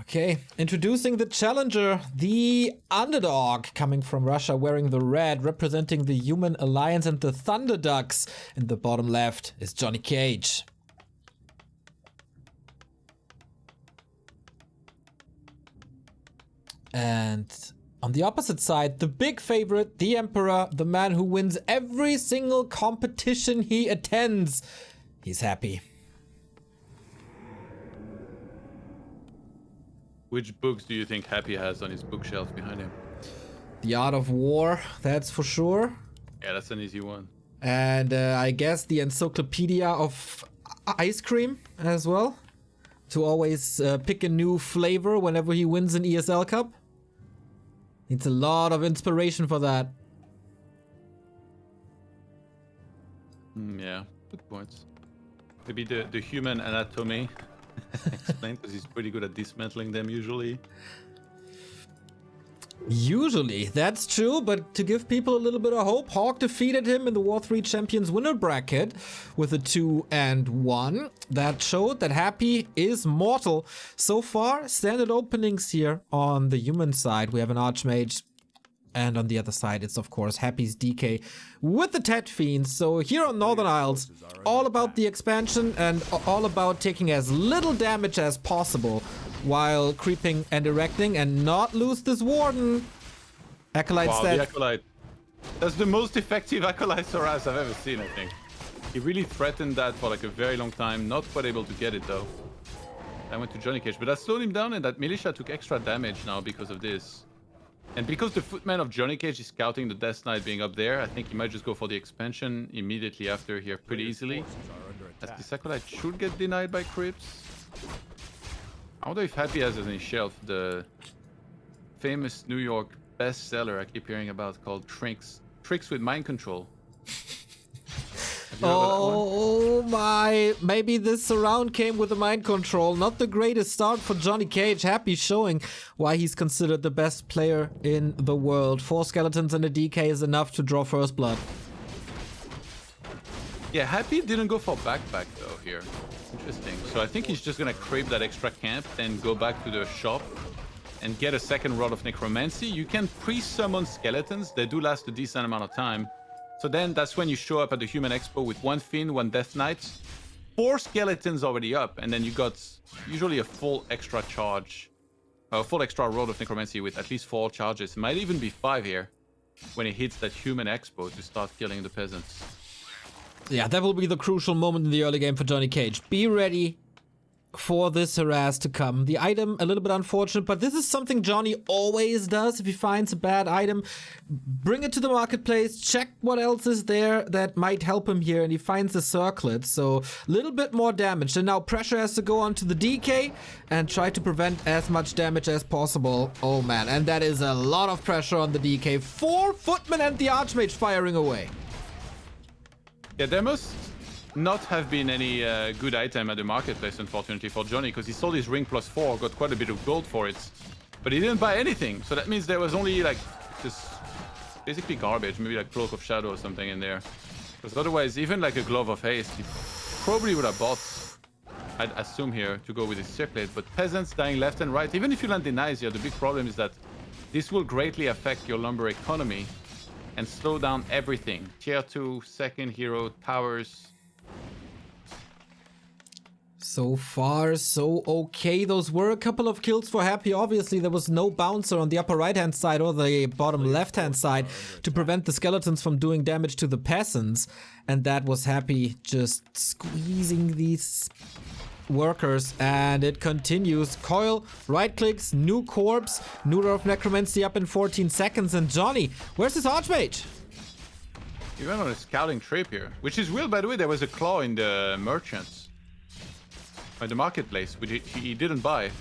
Okay, introducing the challenger, the underdog, coming from Russia, wearing the red, representing the Human Alliance and the Thunder Ducks. In the bottom left is JohnnyCage. And on the opposite side, the big favorite, the Emperor, the man who wins every single competition he attends. He's happy. Which books do you think Happy has on his bookshelf behind him? The Art of War, that's for sure. Yeah, that's an easy one. And I guess the Encyclopedia of Ice Cream as well. To always pick a new flavor whenever he wins an ESL Cup. Needs a lot of inspiration for that. Yeah, good points. Maybe the human anatomy explained, because he's pretty good at dismantling them usually. Usually, that's true, but to give people a little bit of hope, Hawk defeated him in the War 3 Champions winner bracket with a 2-1. That showed that Happy is mortal. So far, standard openings here on the human side. We have an Archmage, and on the other side, it's of course Happy's DK with the Tet Fiends. So here on Northern Isles, all about the expansion and all about taking as little damage as possible while creeping and erecting and not lose this Warden. Acolyte Wow, stat. the Acolyte. That's the most effective Acolyte Soraz I've ever seen, I think. He really threatened that for like a very long time. Not quite able to get it though. I went to JohnnyCage, but that slowed him down, and that Militia took extra damage now because of this. And because the Footman of JohnnyCage is scouting the Death Knight being up there, I think he might just go for the expansion immediately after here pretty easily. As this Acolyte should get denied by creeps. I wonder if Happy has on his shelf the famous New York bestseller I keep hearing about called Tricks with Mind Control. Oh my, maybe this round came with a mind control. Not the greatest start for JohnnyCage. Happy showing why he's considered the best player in the world. 4 skeletons and a DK is enough to draw first blood. Yeah, Happy didn't go for backpack though here. Interesting. So I think he's just gonna creep that extra camp, then go back to the shop and get a second rod of Necromancy. You can pre-summon skeletons. They do last a decent amount of time. So then that's when you show up at the Human Expo with 1 Fiend, 1 Death Knight, 4 skeletons already up, and then you got usually a full extra charge, a full extra rod of Necromancy with at least 4 charges. It might even be 5 here when it hits that Human Expo to start killing the peasants. Yeah, that will be the crucial moment in the early game for JohnnyCage. Be ready for this harass to come. The item, a little bit unfortunate, but this is something Johnny always does. If he finds a bad item, bring it to the marketplace, check what else is there that might help him here, and he finds the circlet. So a little bit more damage. And now pressure has to go onto the DK and try to prevent as much damage as possible. Oh man, and that is a lot of pressure on the DK. 4 Footmen and the Archmage firing away. Yeah, there must not have been any good item at the marketplace, unfortunately, for Johnny, because he sold his ring +4, got quite a bit of gold for it, but he didn't buy anything. So that means there was only like just basically garbage, maybe like Cloak of Shadow or something in there. Because otherwise, even like a Glove of Haste, he probably would have bought, I'd assume here, to go with his circlet. But peasants dying left and right, even if you land denies here, the big problem is that this will greatly affect your lumber economy and slow down everything. Tier 2, second hero, towers. So far, so okay. Those were a couple of kills for Happy. Obviously, there was no bouncer on the upper right-hand side or the bottom left-hand side to prevent the skeletons from doing damage to the peasants. And that was Happy just squeezing these workers. And it continues. Coil, right-clicks, new corpse, new row of Necromancy up in 14 seconds. And Johnny, where's his Archmage? He went on a scouting trip here, which is real, by the way. There was a claw in the merchants. By the marketplace, which he didn't buy.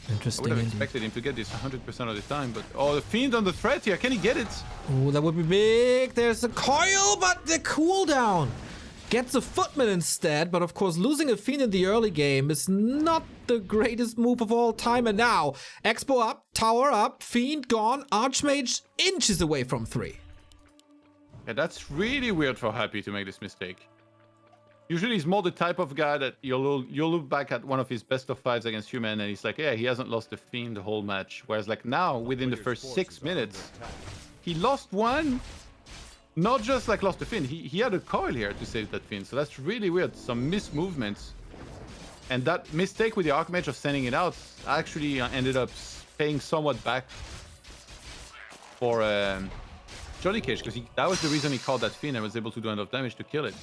Interesting. I would have expected him to get this 100% of the time, but oh, the Fiend on the threat here. Can he get it? Oh, that would be big. There's a coil, but the cooldown gets a Footman instead. But of course, losing a Fiend in the early game is not the greatest move of all time. And now, Expo up, Tower up, Fiend gone, Archmage inches away from 3. Yeah, that's really weird for Happy to make this mistake. Usually he's more the type of guy that you'll look back at one of his best of fives against human and he's like, yeah, he hasn't lost a Fiend the whole match. Whereas like now, within the first 6 minutes, he lost one. Not just like lost a Fiend, he had a coil here to save that Fiend. So that's really weird. Some missed movements. And that mistake with the Archmage of sending it out actually ended up paying somewhat back for JohnnyCage, because that was the reason he caught that Fiend and was able to do enough damage to kill it.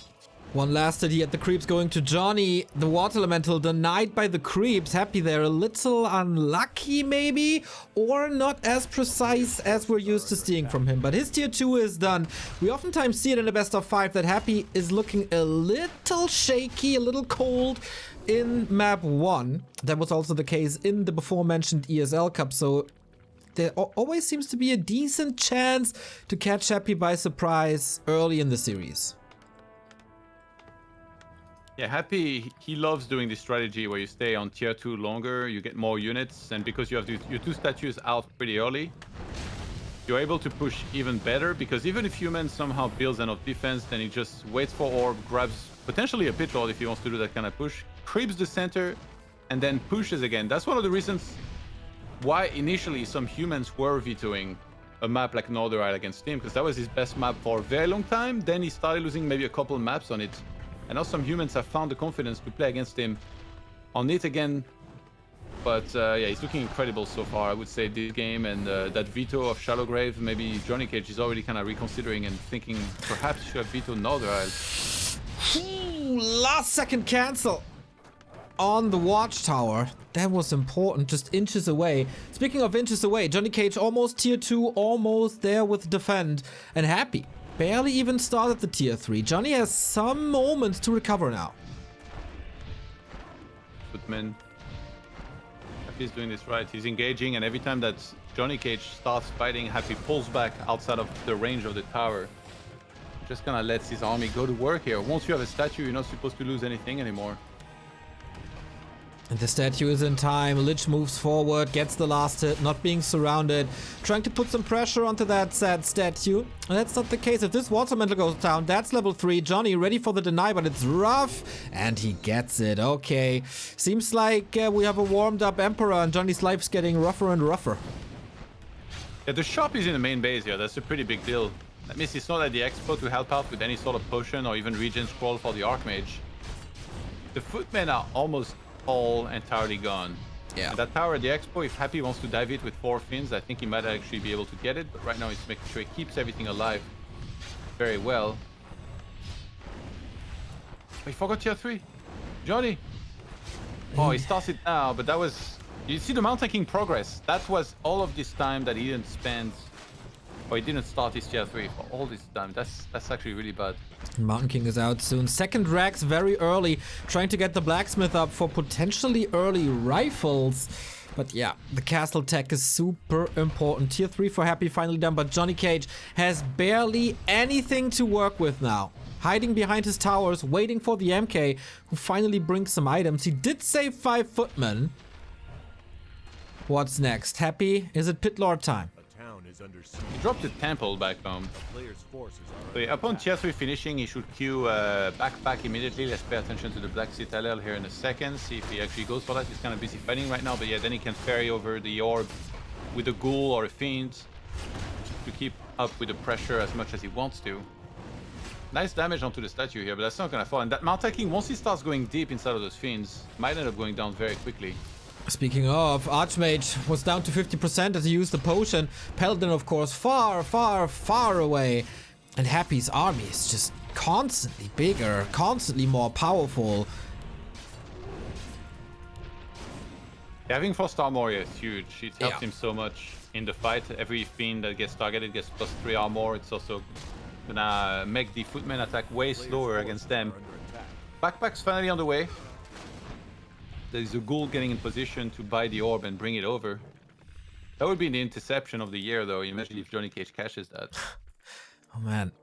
One last hit at the creeps going to Johnny. The Water Elemental denied by the creeps. Happy they're a little unlucky maybe, or not as precise as we're used to seeing from him. But his tier 2 is done. We oftentimes see it in the best of 5 that Happy is looking a little shaky, a little cold in map 1. That was also the case in the before mentioned ESL Cup. So there always seems to be a decent chance to catch Happy by surprise early in the series. Yeah, Happy, he loves doing this strategy where you stay on tier 2 longer, you get more units, and because you have your 2 statues out pretty early, you're able to push even better, because even if human somehow builds enough defense, then he just waits for orb, grabs potentially a pit lord if he wants to do that kind of push, creeps the center, and then pushes again. That's one of the reasons why initially some humans were vetoing a map like Northern Isle against him, because that was his best map for a very long time. Then he started losing maybe a couple maps on it. And now some humans have found the confidence to play against him on it again. But yeah, he's looking incredible so far, I would say, this game. And that veto of Shallow Grave, maybe JohnnyCage is already kind of reconsidering and thinking perhaps he should have vetoed Northern Isle. Ooh, last second cancel on the Watchtower. That was important, just inches away. Speaking of inches away, JohnnyCage almost tier 2, almost there with Defend. And Happy barely even started the tier 3. Johnny has some moments to recover now. Footman. Happy's doing this right. He's engaging, and every time that JohnnyCage starts fighting, Happy pulls back outside of the range of the tower. Just kind of lets his army go to work here. Once you have a statue, you're not supposed to lose anything anymore. And the statue is in time. Lich moves forward, gets the last hit, not being surrounded, trying to put some pressure onto that sad statue. And that's not the case. If this Water Elemental goes down, that's level 3. Johnny ready for the deny, but it's rough. And he gets it. Okay. Seems like we have a warmed up Emperor, and Johnny's life's getting rougher and rougher. Yeah, the shop is in the main base here. That's a pretty big deal. That means it's not at the expo to help out with any sort of potion or even regen scroll for the Archmage. The footmen are almost all entirely gone. Yeah. And that tower at the expo, if Happy wants to dive it with 4 fins, I think he might actually be able to get it. But right now he's making sure he keeps everything alive very well. Oh, he forgot tier 3. Johnny. Oh, he starts it now, but that was... You see the Mountain King progress. That was all of this time that he didn't spend... Or he didn't start his tier 3 for all this time. That's actually really bad. Mountain King is out soon. Second Rax very early, trying to get the blacksmith up for potentially early rifles. But yeah, the castle tech is super important. Tier 3 for Happy finally done, but JohnnyCage has barely anything to work with now. Hiding behind his towers, waiting for the MK, who finally brings some items. He did save 5 footmen. What's next? Happy? Is it Pit Lord time? He dropped the temple back home. So yeah, upon tier 3 finishing, he should queue backpack immediately. Let's pay attention to the Black Citadel here in a second. See if he actually goes for that. He's kind of busy fighting right now, but yeah, then he can ferry over the orb with a ghoul or a fiend to keep up with the pressure as much as he wants to. Nice damage onto the statue here, but that's not gonna fall. And that Mountain King, once he starts going deep inside of those fiends, might end up going down very quickly. Speaking of, Archmage was down to 50% as he used the potion. Paladin, of course, far, far, far away. And Happy's army is just constantly bigger, constantly more powerful. Having 4-star Moria is huge. It helps him so much in the fight. Every fiend that gets targeted gets +3 armor. It's also gonna make the footmen attack way slower against them. Backpack's finally on the way. There's a ghoul getting in position to buy the orb and bring it over. That would be the interception of the year, though. Imagine if JohnnyCage cashes that. Oh, man.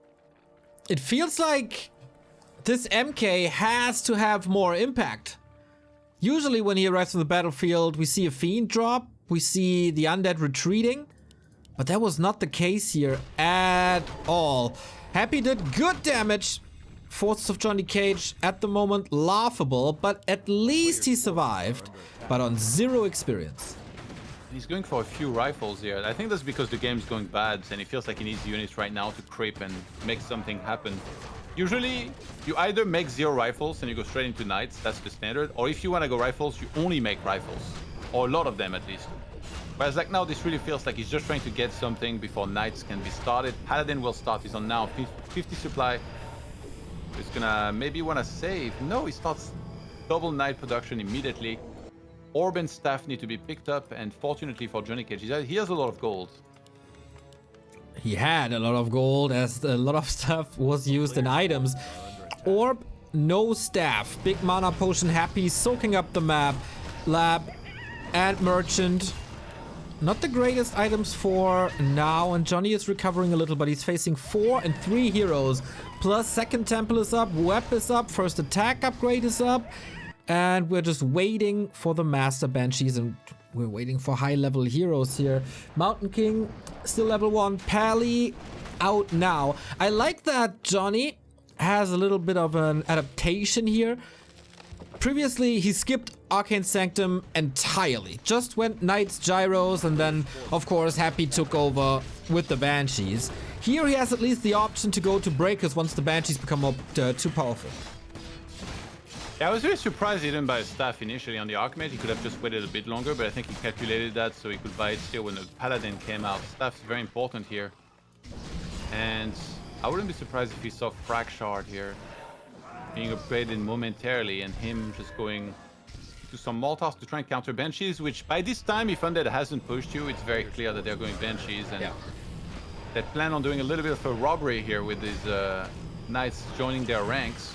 It feels like this MK has to have more impact. Usually when he arrives on the battlefield, we see a fiend drop. We see the undead retreating. But that was not the case here at all. Happy did good damage. forces of JohnnyCage at the moment laughable, but at least he survived, but on 0 experience. He's going for a few rifles here. I think that's because the game's going bad and he feels like he needs units right now to creep and make something happen. Usually, you either make 0 rifles and you go straight into knights, that's the standard, or if you want to go rifles, you only make rifles, or a lot of them at least. Whereas like now, this really feels like he's just trying to get something before knights can be started. Paladin will start, he's on now 50 supply. He's gonna maybe want to save. No, he starts double knight production immediately. Orb and staff need to be picked up, and fortunately for JohnnyCage, he has a lot of gold. He had a lot of gold, as a lot of stuff was used in items. Orb, no staff. Big mana potion happy, soaking up the map. Lab and merchant. Not the greatest items for now, and Johnny is recovering a little, but he's facing 4 and 3 heroes. Plus second temple is up, web is up, first attack upgrade is up. And we're just waiting for the Master Banshees, and we're waiting for high-level heroes here. Mountain King, still level 1. Pally, out now. I like that Johnny has a little bit of an adaptation here. Previously, he skipped Arcane Sanctum entirely. Just went Knights, Gyros, and then, of course, Happy took over with the Banshees. Here he has at least the option to go to Breakers once the Banshees become too powerful. Yeah, I was really surprised he didn't buy a staff initially on the Archmage. He could have just waited a bit longer, but I think he calculated that so he could buy it still when the Paladin came out. Staff's very important here. And I wouldn't be surprised if he saw Frag Shard here being upgraded momentarily, and him just going to some Mortars to try and counter Banshees, which by this time, if Undead hasn't pushed you, it's very clear that they're going Banshees, and they plan on doing a little bit of a robbery here with these Knights joining their ranks.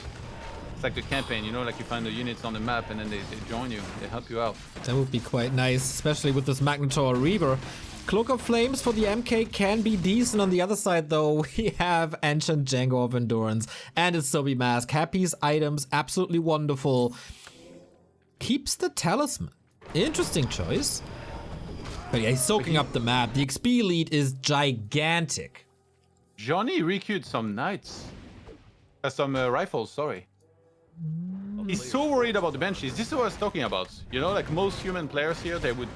It's like the campaign, you know, like you find the units on the map and then they join you, they help you out. That would be quite nice, especially with this Magnetor Reaver. Cloak of Flames for the MK can be decent. On the other side, though, we have Ancient Django of Endurance and his Sobi Mask. Happy's items, absolutely wonderful. Keeps the Talisman. Interesting choice. But yeah, he's soaking up the map. The XP lead is gigantic. Johnny requeued some knights. Some rifles, sorry. He's so worried about the Banshees. This is what I was talking about. You know, like most human players here, they would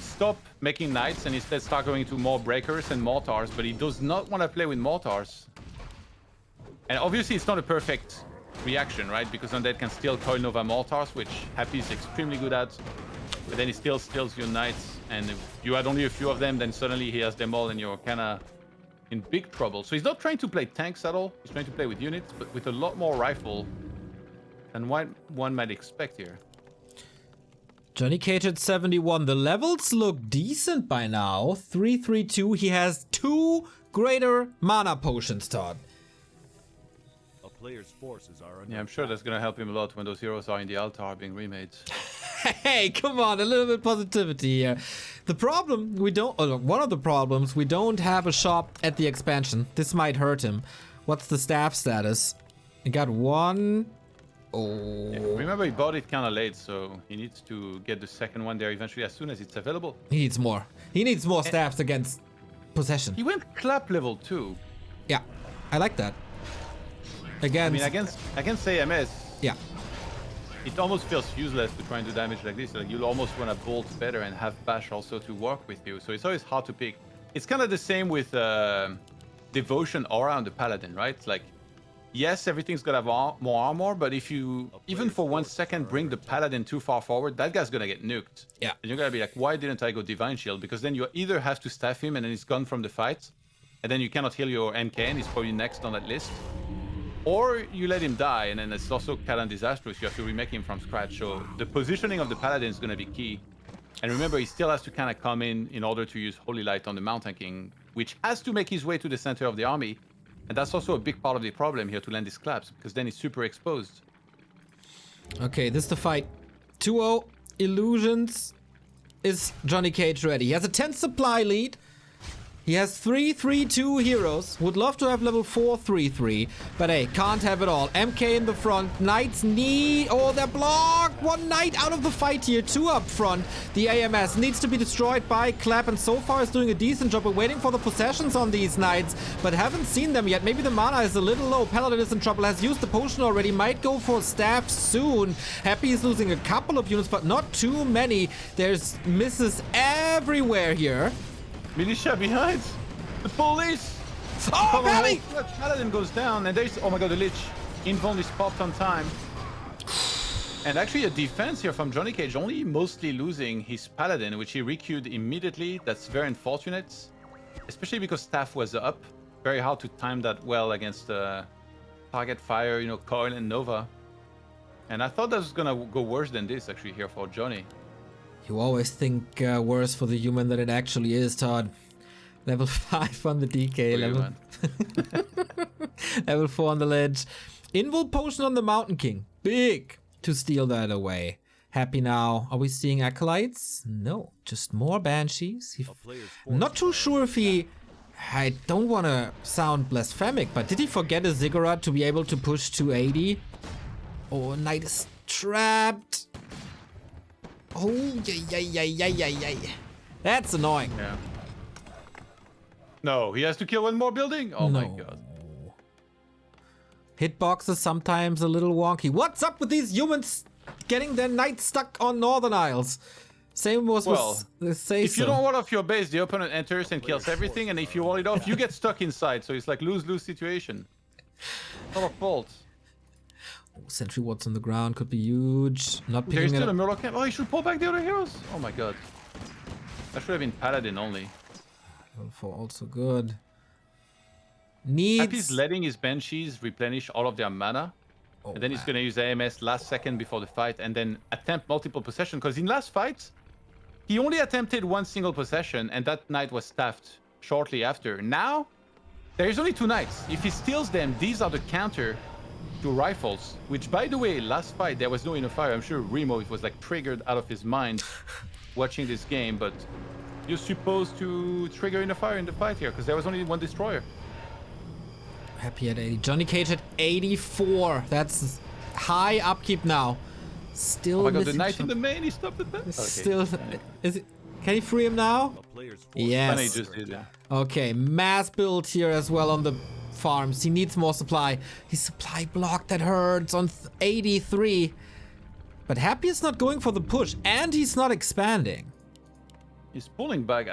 stop making knights and instead start going to more breakers and mortars, but he does not want to play with mortars. And obviously it's not a perfect reaction, right? Because Undead can still Coil Nova mortars, which Happy is extremely good at. But then he still steals your knights, and if you had only a few of them, then suddenly he has them all and you're kind of in big trouble. So he's not trying to play tanks at all. He's trying to play with units, but with a lot more rifle than what one might expect here. JohnnyCage at 71. The levels look decent by now. 332. He has 2 greater mana potions, Todd. A player's forces are under Yeah, I'm sure that's going to help him a lot when those heroes are in the altar being remade. Hey, come on, a little bit positivity here. The problem, one of the problems, we don't have a shop at the expansion. This might hurt him. What's the staff status? He got 1. Oh. Yeah, remember, he bought it kind of late, so he needs to get the second one there eventually as soon as it's available. He needs more. He needs more staffs against possession. He went clap level 2. Yeah, I like that. Against, I mean, against AMS, yeah. it almost feels useless to try and do damage like this. Like, you'll almost want to bolt better and have Bash also to work with you. So it's always hard to pick. It's kind of the same with Devotion Aura on the Paladin, right? Like, yes, everything's gonna have more armor, but if you, even for 1 second, bring the Paladin too far forward, that guy's gonna get nuked. Yeah. And you're gonna be like, why didn't I go Divine Shield? Because then you either have to staff him and then he's gone from the fight, and then you cannot heal your MK and he's probably next on that list. Or you let him die, and then it's also kind of disastrous. You have to remake him from scratch. So the positioning of the Paladin is going to be key. And remember, he still has to kind of come in order to use Holy Light on the Mountain King, which has to make his way to the center of the army. And that's also a big part of the problem here to land his claps, because then he's super exposed. Okay, this is the fight. 2-0, Illusions. Is JohnnyCage ready? He has a 10 supply lead. He has 3-3-2 heroes. Would love to have level 4 3-3. But hey, can't have it all. MK in the front. Knights need... Oh, they're blocked. One knight out of the fight here. 2 up front. The AMS needs to be destroyed by Clap. And so far is doing a decent job. We're waiting for the possessions on these knights. But haven't seen them yet. Maybe the mana is a little low. Paladin is in trouble. Has used the potion already. Might go for staff soon. Happy is losing a couple of units, but not too many. There's misses everywhere here. Militia behind! The police! Oh, Belly! Paladin goes down, and there's... Oh my god, the Lich. Invuln is popped on time. And actually a defense here from JohnnyCage, only mostly losing his Paladin, which he requeued immediately. That's very unfortunate. Especially because staff was up. Very hard to time that well against target fire, you know, Coil and Nova. And I thought that was gonna go worse than this, actually, here for Johnny. You always think worse for the human than it actually is, Todd. Level 5 on the DK, level 4 on the ledge. Invul potion on the Mountain King. Big to steal that away. Happy now. Are we seeing Acolytes? No, just more Banshees. I'm not too sure if he... I don't want to sound blasphemic, but did he forget a Ziggurat to be able to push 280? Oh, Knight is trapped. Oh, yeah. That's annoying. Yeah. No, he has to kill one more building? Oh my god. Hitbox is sometimes a little wonky. What's up with these humans getting their knights stuck on Northern Isles? Same was with the Say if you don't wall off your base, the opponent enters and kills everything, and if you wall it off, you get stuck inside. So it's like lose-lose situation. Not a fault. Sentry wards on the ground could be huge. Not picking There's it still a up. Murloc camp. Oh, he should pull back the other heroes. Oh my god. That should have been Paladin only. Level 4 also good. Needs... Happy's letting his Banshees replenish all of their mana. Oh, and then he's going to use AMS last second before the fight and then attempt multiple possession. Because in last fight, he only attempted one single possession and that knight was staffed shortly after. Now, there's only 2 knights. If he steals them, these are the counter to rifles. Which, by the way, last fight, there was no inner fire. I'm sure Remo was like triggered out of his mind watching this game. But you're supposed to trigger inner fire in the fight here because there was only 1 destroyer. Happy at 80. JohnnyCage at 84. That's high upkeep now. Still. Oh my god, the knight in the main, he stopped it. Okay. Still. Is it? Can he free him now? Yes. He just did, yeah. Okay, mass build here as well on the farms. He needs more supply. His supply block that hurts on 83. But Happy is not going for the push, and he's not expanding. He's pulling back.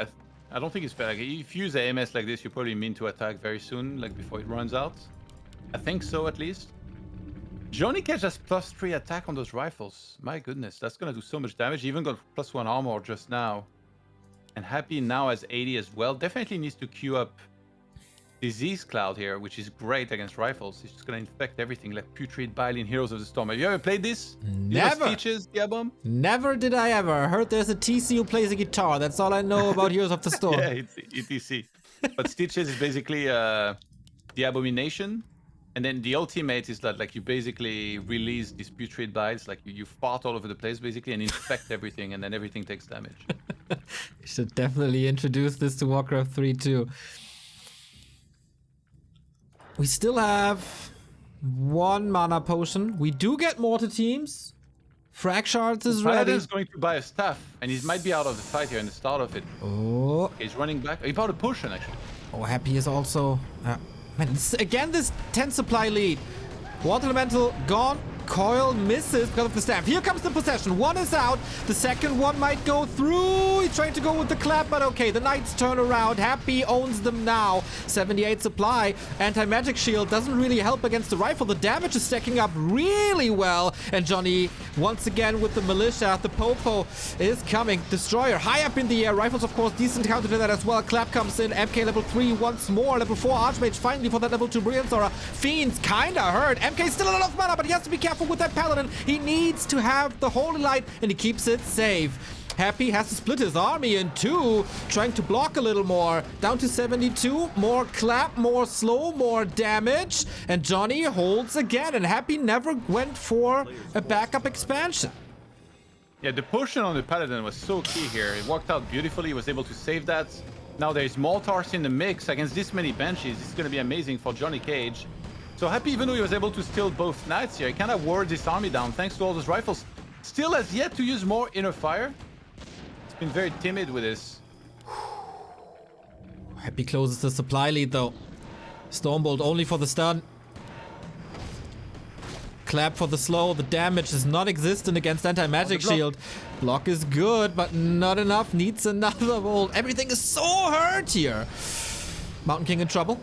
I don't think he's fair. Like, if you use AMS like this, you probably mean to attack very soon, like before it runs out. I think so, at least. JohnnyCage has +3 attack on those rifles. My goodness, that's gonna do so much damage. He even got +1 armor just now. And Happy now has 80 as well. Definitely needs to queue up Disease Cloud here, which is great against rifles. It's just gonna infect everything like Putrid Bile in Heroes of the Storm. Have you ever played this? Never. Stitches, Diabom? Never did I ever. I heard there's a TC who plays a guitar. That's all I know about Heroes of the Storm. Yeah, it's ETC. But Stitches is basically the Abomination. And then the ultimate is that like you basically release these Putrid Biles, like you fart all over the place basically and infect everything, and then everything takes damage. You should definitely introduce this to WarCraft 3 too. We still have 1 mana potion. We do get mortar teams. Frag Shards is ready. Paladin is going to buy a staff, and he might be out of the fight here in the start of it. Oh. He's running back. He bought a potion, actually. Oh, Happy is also... man, again, this 10 supply lead. Water Elemental gone. Coil misses because of the staff. Here comes the possession. 1 is out. The second one might go through. He's trying to go with the clap, but okay. The knights turn around. Happy owns them now. 78 supply. Anti-magic shield doesn't really help against the rifle. The damage is stacking up really well. And Johnny, once again with the militia. The Popo is coming. Destroyer high up in the air. Rifles, of course, decent counter to that as well. Clap comes in. MK level 3 once more. Level 4 Archmage finally for that level 2 Brilliance Aura. Fiends kinda hurt. MK still a lot of mana, but he has to be careful with that Paladin. He needs to have the Holy Light, and he keeps it safe. Happy has to split his army in 2, trying to block a little more. Down to 72. More clap, more slow, more damage. And Johnny holds again, and Happy never went for a backup expansion. Yeah, the potion on the Paladin was so key here. It worked out beautifully. He was able to save that. Now there's Mortars in the mix against this many Banshees. It's going to be amazing for JohnnyCage. So Happy, even though he was able to steal both Knights here, he kind of wore this army down thanks to all those rifles. Still has yet to use more Inner Fire. It's been very timid with this. Happy closes the supply lead though. Stormbolt only for the stun. Clap for the slow. The damage is not existent against anti-magic shield. Block is good, but not enough. Needs another bolt. Everything is so hurt here. Mountain King in trouble.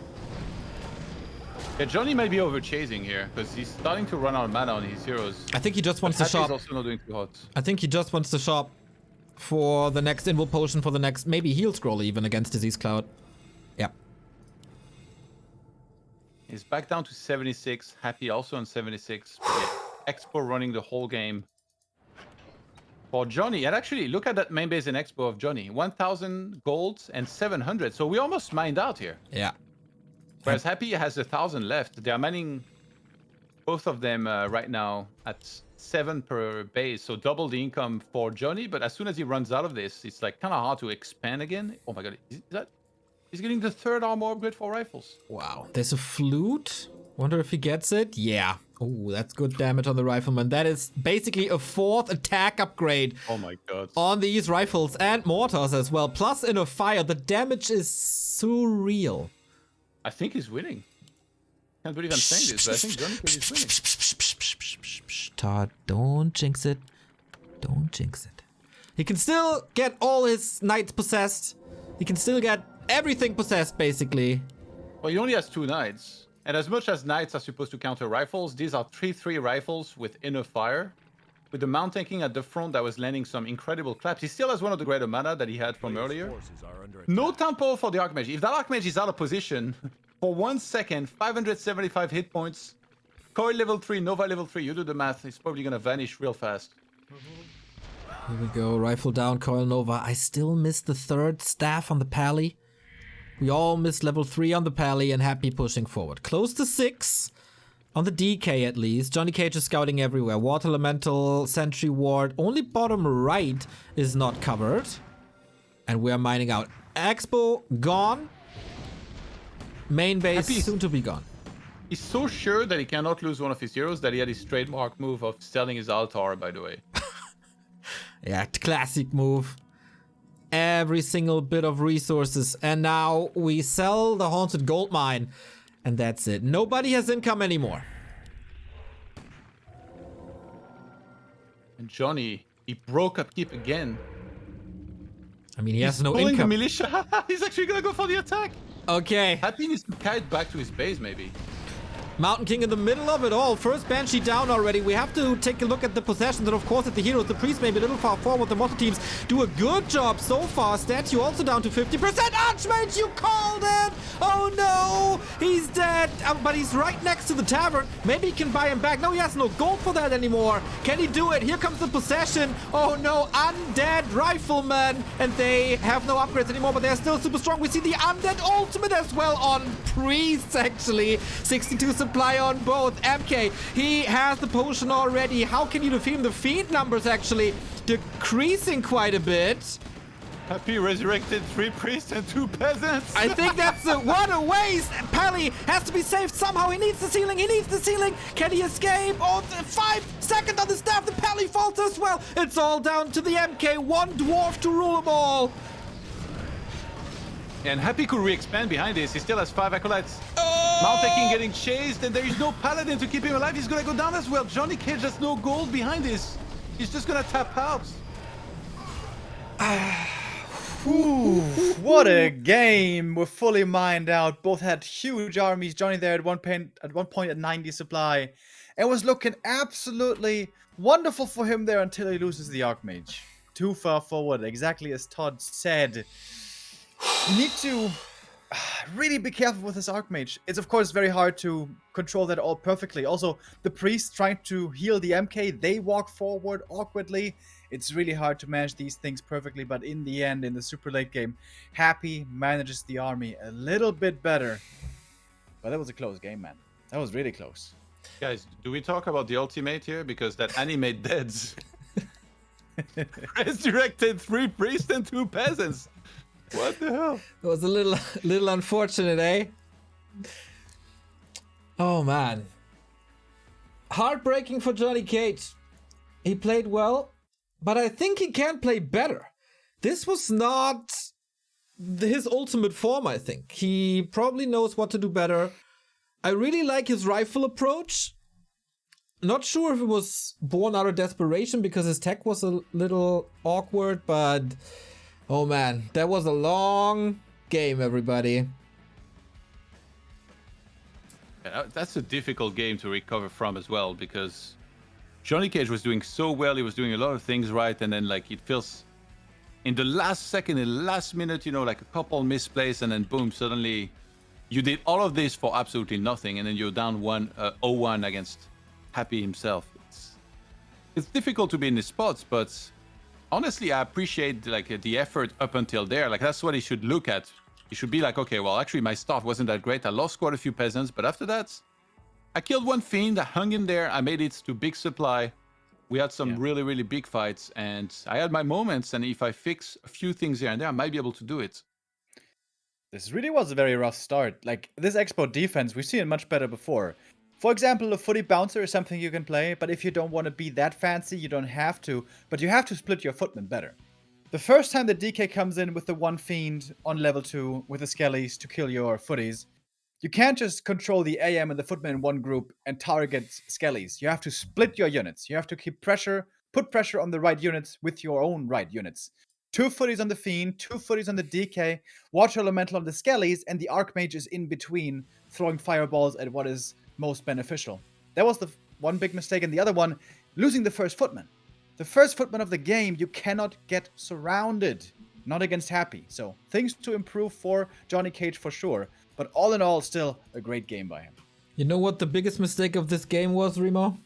Yeah, Johnny might be over chasing here because he's starting to run out of mana on his heroes. I think he just wants to Happy's shop. also not doing too hot. I think he just wants to shop for the next Invul Potion, for the next maybe Heal Scroll even against Disease Cloud. Yeah. He's back down to 76. Happy also on 76. Yeah, Expo running the whole game for Johnny. And actually, look at that main base in Expo of Johnny. 1,000 golds and 700. So we almost mined out here. Yeah. Whereas Happy has 1,000 left. They are mining both of them right now at 7 per base. So double the income for Johnny. But as soon as he runs out of this, it's like kind of hard to expand again. Oh my god, is that... He's getting the 3rd armor upgrade for rifles. Wow. There's a flute. Wonder if he gets it. Yeah. Oh, that's good damage on the rifleman. That is basically a 4th attack upgrade. Oh my god. On these rifles and mortars as well. Plus in a fire. The damage is surreal. I think he's winning. Can't believe I'm saying this, but I think JohnnyCage is winning. Todd, don't jinx it. Don't jinx it. He can still get all his knights possessed. He can still get everything possessed, basically. Well, he only has 2 knights. And as much as knights are supposed to counter rifles, these are 3/3 rifles with Inner Fire. With the Mountain King at the front that was landing some incredible claps. He still has one of the greater mana that he had from earlier. No tempo for the Archmage. If that Archmage is out of position, for 1 second, 575 hit points. Coil level 3, Nova level 3, you do the math. It's probably gonna vanish real fast. Here we go, rifle down, Coil Nova. I still miss the 3rd staff on the Pally. We all missed level 3 on the Pally and Happy pushing forward. Close to 6 on the DK at least. JohnnyCage is scouting everywhere. Water Elemental, Sentry Ward. Only bottom right is not covered. And we are mining out. Expo gone. Main base Happy soon to be gone. He's so sure that he cannot lose one of his heroes that he had his trademark move of selling his altar, by the way. Yeah, classic move. Every single bit of resources. And now we sell the Haunted Gold Mine. And that's it. Nobody has income anymore. And Johnny, he broke upkeep again. I mean, he has no Pulling income. the militia. He's actually gonna go for the attack. Okay. Happy needs to kite back to his base, maybe. Mountain King in the middle of it all. First Banshee down already. We have to take a look at the possessions and of course at the heroes. The priest may be a little far forward. The mortar teams do a good job so far. Statue also down to 50%. Archmage, you called it! Oh no! He's dead. But he's right next to the tavern. Maybe he can buy him back. No, he has no gold for that anymore. Can he do it? Here comes the possession. Oh no, undead riflemen. And they have no upgrades anymore, but they're still super strong. We see the undead ultimate as well on priests, actually. 62 supply on both. MK, he has the potion already. How can you defeat him? The fiend numbers actually decreasing quite a bit. Happy resurrected 3 priests and 2 peasants. I think that's what a waste. Pally has to be saved somehow. He needs the ceiling. He needs the ceiling. Can he escape? Oh, 5 seconds on the staff. The Pally falls as well. It's all down to the MK. One dwarf to rule them all. And Happy could re-expand behind this. He still has 5 acolytes. Mountain King getting chased, and there is no paladin to keep him alive. He's gonna go down as well. JohnnyCage has no gold behind this. He's just gonna tap out. Ooh, what a game! We're fully mined out. Both had huge armies. Johnny there at one point at 90 supply. It was looking absolutely wonderful for him there until he loses the Archmage. Too far forward, exactly as Todd said. You need to really be careful with this Archmage. It's of course very hard to control that all perfectly. Also, the priests trying to heal the MK, they walk forward awkwardly. It's really hard to manage these things perfectly, but in the end, in the super late game, Happy manages the army a little bit better. But that was a close game, man. That was really close. Guys, do we talk about the ultimate here? Because that animate deads. Resurrected 3 priests and 2 peasants. What the hell? It was a little unfortunate, eh? Oh man. Heartbreaking for JohnnyCage. He played well, but I think he can play better. This was not his ultimate form, I think. He probably knows what to do better. I really like his rifle approach. Not sure if it was born out of desperation because his tech was a little awkward, but oh man, that was a long game, everybody. Yeah, that's a difficult game to recover from as well, because JohnnyCage was doing so well. He was doing a lot of things right, and then like it feels in the last second, in the last minute, you know, like a couple misplays, and then boom, suddenly you did all of this for absolutely nothing, and then you're down 0-1 against Happy himself. It's difficult to be in these spots, but honestly, I appreciate like the effort up until there. Like that's what he should look at. He should be like, okay, well, actually my start wasn't that great. I lost quite a few peasants, but after that, I killed 1 fiend. I hung in there. I made it to big supply. We had some really, really big fights, and I had my moments. And if I fix a few things here and there, I might be able to do it. This really was a very rough start. Like, this expo defense, we've seen it much better before. For example, a footy bouncer is something you can play, but if you don't want to be that fancy, you don't have to. But you have to split your footmen better. The first time the DK comes in with the 1 fiend on level 2 with the skellies to kill your footies, you can't just control the AM and the footmen in one group and target skellies. You have to split your units. You have to keep pressure, put pressure on the right units with your own right units. 2 footies on the fiend, 2 footies on the DK, water elemental on the skellies, and the archmage is in between, throwing fireballs at what is most beneficial. That was the one big mistake, and the other one, losing the first footman. The first footman of the game, you cannot get surrounded. Not against Happy. So things to improve for JohnnyCage for sure. But all in all, still a great game by him. You know what the biggest mistake of this game was, Remo?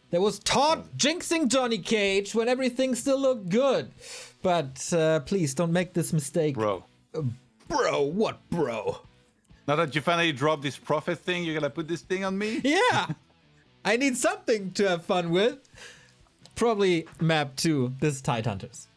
There was Todd jinxing JohnnyCage when everything still looked good. But please don't make this mistake. Bro. Bro, what bro? Now that you finally dropped this prophet thing, you're gonna put this thing on me? Yeah! I need something to have fun with. Probably map 2, this Tidehunters.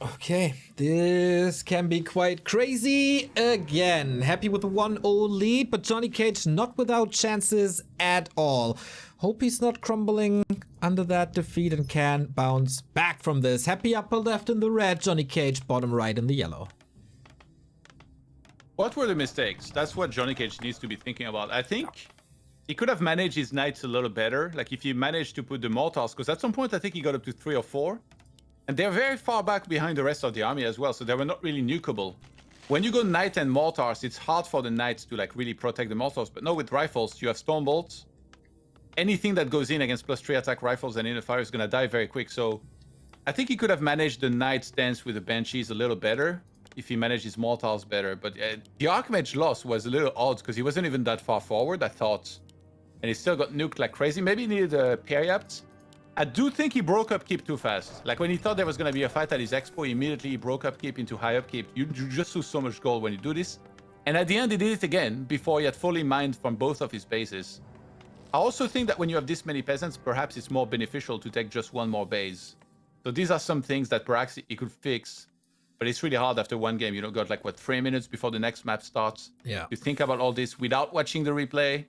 Okay, this can be quite crazy again. Happy with a 1-0 lead, but JohnnyCage not without chances at all. Hope he's not crumbling under that defeat and can bounce back from this. Happy upper left in the red, JohnnyCage bottom right in the yellow. What were the mistakes? That's what JohnnyCage needs to be thinking about. I think he could have managed his knights a little better. Like if he managed to put the mortars, because at some point I think he got up to 3 or 4. And they're very far back behind the rest of the army as well, so they were not really nukeable. When you go knight and mortars, it's hard for the knights to like really protect the mortars. But no, with rifles, you have stone bolts. Anything that goes in against +3 attack rifles and inner fire is gonna die very quick. So I think he could have managed the knight stance with the banshees a little better if he managed his mortars better. But the archmage loss was a little odd because he wasn't even that far forward, I thought. And he still got nuked like crazy. Maybe he needed a periapt. I do think he broke upkeep too fast. Like when he thought there was going to be a fight at his expo, immediately he broke upkeep into high upkeep. You just lose so much gold when you do this. And at the end, he did it again before he had fully mined from both of his bases. I also think that when you have this many peasants, perhaps it's more beneficial to take just 1 more base. So these are some things that perhaps he could fix. But it's really hard after 1 game. You know, got like, what, 3 minutes before the next map starts? Yeah. You think about all this without watching the replay.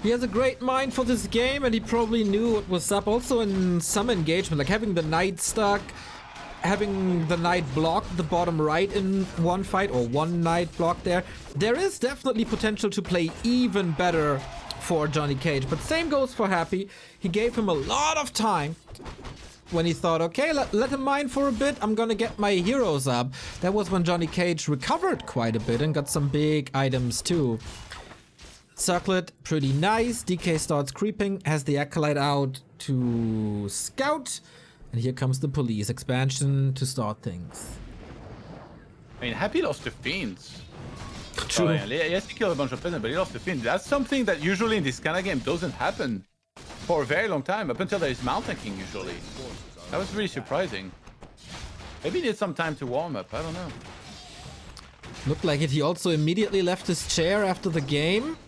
He has a great mind for this game, and he probably knew what was up. Also in some engagement, like having the knight stuck, having the knight block the bottom right in one fight, or 1 knight block there. There is definitely potential to play even better for JohnnyCage, but same goes for Happy. He gave him a lot of time when he thought, okay, let him mine for a bit, I'm gonna get my heroes up. That was when JohnnyCage recovered quite a bit and got some big items too. Circlet, pretty nice. DK starts creeping, has the Acolyte out to scout. And here comes the police expansion to start things. I mean, Happy lost to Fiends. True. Oh, yeah. Yes, he killed a bunch of peasants, but he lost to Fiends. That's something that usually in this kind of game doesn't happen for a very long time, up until there is Mount tanking usually. That was really surprising. Maybe he needed some time to warm up, I don't know. Looked like it. He also immediately left his chair after the game.